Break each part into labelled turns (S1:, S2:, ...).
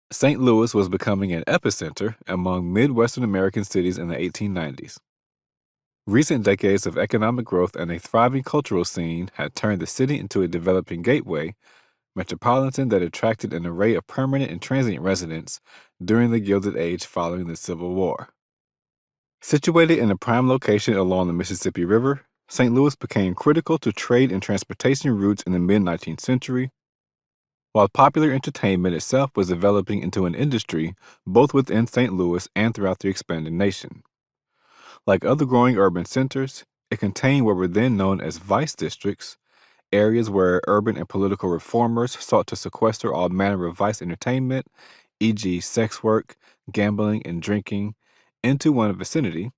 S1: St. Louis was becoming an epicenter among Midwestern American cities in the 1890s. Recent decades of economic growth and a thriving cultural scene had turned the city into a developing gateway metropolitan that attracted an array of permanent and transient residents during the Gilded Age following the Civil War. Situated in a prime location along the Mississippi River, St. Louis became critical to trade and transportation routes in the mid 19th century, while popular entertainment itself was developing into an industry both within St. Louis and throughout the expanding nation. Like other growing urban centers, it contained what were then known as vice districts, areas where urban and political reformers sought to sequester all manner of vice entertainment, e.g., sex work, gambling, and drinking, into one vicinity,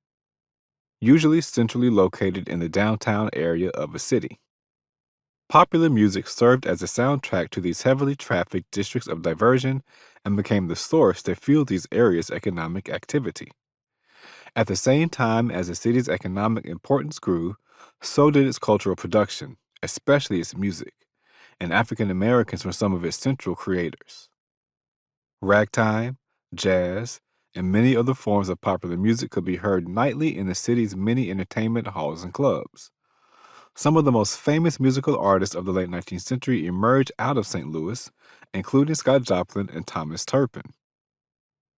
S1: usually centrally located in the downtown area of a city. Popular music served as a soundtrack to these heavily trafficked districts of diversion and became the source that fueled these areas' economic activity. At the same time as the city's economic importance grew, so did its cultural production, especially its music, and African Americans were some of its central creators. Ragtime, jazz, and many other forms of popular music could be heard nightly in the city's many entertainment halls and clubs. Some of the most famous musical artists of the late 19th century emerged out of St. Louis, including Scott Joplin and Thomas Turpin.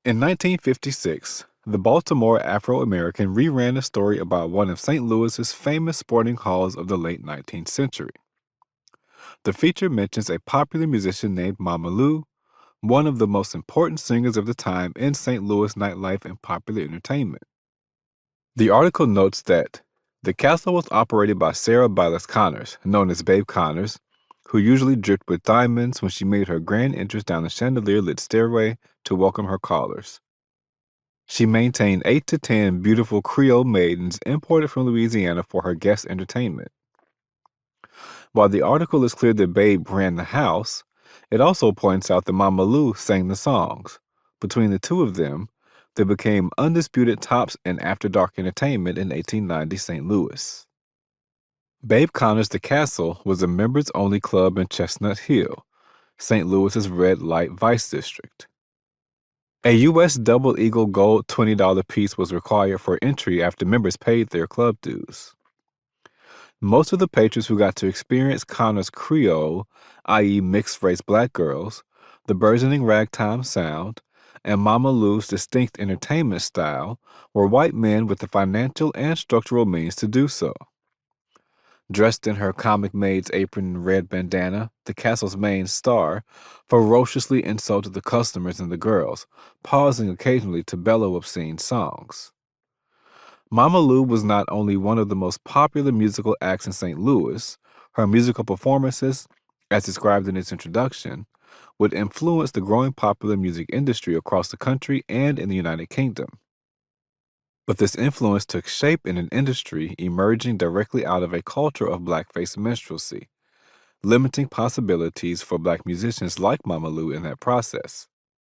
S1: In 1956, the Baltimore Afro-American reran a story about one of St. Louis's famous sporting halls of the late 19th century. The feature mentions a popular musician named Mama Lou, one of the most important singers of the time in St. Louis nightlife and popular entertainment. The article notes that the castle was operated by Sarah Byles Connors, known as Babe Connors, who usually dripped with diamonds when she made her grand entrance down the chandelier-lit stairway to welcome her callers. She maintained 8 to 10 beautiful Creole maidens imported from Louisiana for her guest entertainment. While the article is clear that Babe ran the house, it also points out that Mama Lou sang the songs. Between the two of them, they became undisputed tops in After Dark entertainment in 1890 St. Louis. Babe Connors The Castle was a members-only club in Chestnut Hill, St. Louis's red light vice district. A U.S. Double Eagle Gold $20 piece was required for entry after members paid their club dues. Most of the patrons who got to experience Connor's Creole, i.e., mixed-race black girls, the burgeoning ragtime sound, and Mama Lou's distinct entertainment style were white men with the financial and structural means to do so. Dressed in her comic maid's apron and red bandana, the castle's main star ferociously insulted the customers and the girls, pausing occasionally to bellow obscene songs. Mama Lou was not only one of the most popular musical acts in St. Louis, her musical performances, as described in its introduction, would influence the growing popular music industry across the country and in the United Kingdom. But this influence took shape in an industry emerging directly out of a culture of blackface minstrelsy, limiting possibilities for black musicians like Mama Lou in that process.